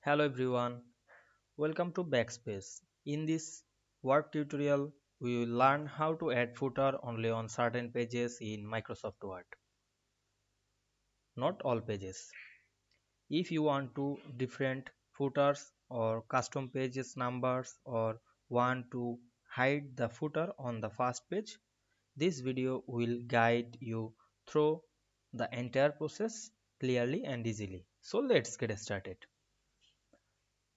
Hello everyone, welcome to Backspace. In this Word tutorial, we will learn how to add footer only on certain pages in Microsoft Word, not all pages. If you want to different footers or custom pages numbers or want to hide the footer on the first page, this video will guide you through the entire process clearly and easily. So let's get started.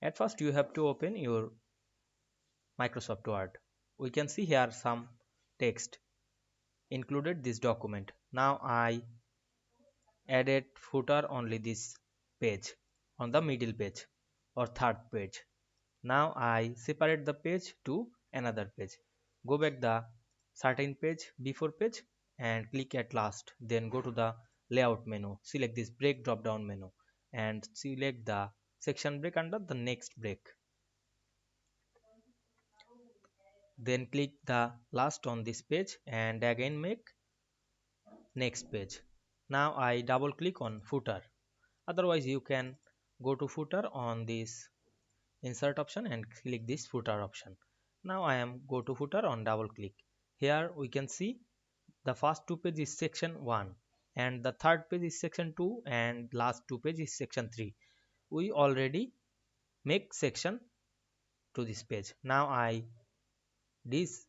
At first you have to open your Microsoft Word. We can see here some text included this document. Now I added footer only this page on the middle page or third page. Now I separate the page to another page. Go back the certain page before page and click at last. Then go to the layout menu. Select this break drop down menu and select the section break under the next break. Then click the last on this page and again make next page. Now I double click on footer. Otherwise you can go to footer on this insert option and click this footer option. Now I am go to footer on double click. Here we can see the first two page is section 1 and the third page is section 2 and last two page is section 3. We already make section to this page. Now I this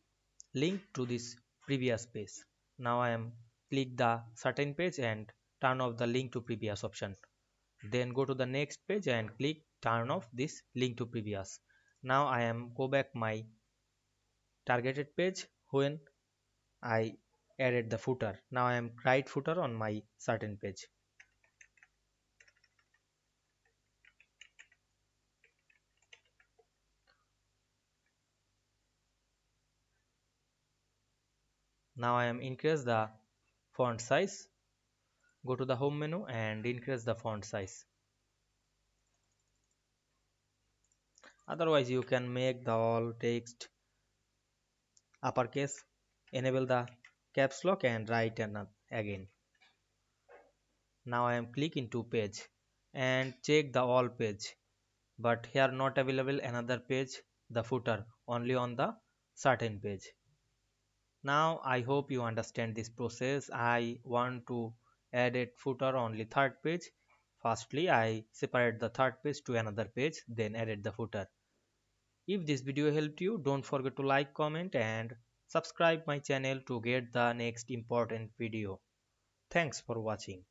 link to this previous page. Now I am click the certain page and turn off the link to previous option. Then go to the next page and click turn off this link to previous. Now I am go back my targeted page when I added the footer. Now I am write footer on my certain page. Now I am increase the font size. Go to the home menu and increase the font size. Otherwise you can make the all text uppercase, enable the caps lock and write again. Now I am click into page and check the all page, but here not available another page the footer only on the certain page. Now I hope you understand this process. I want to add it footer only third page. Firstly I separate the third page to another page, then added the footer. If this video helped you, don't forget to like, comment and subscribe my channel to get the next important video. Thanks for watching.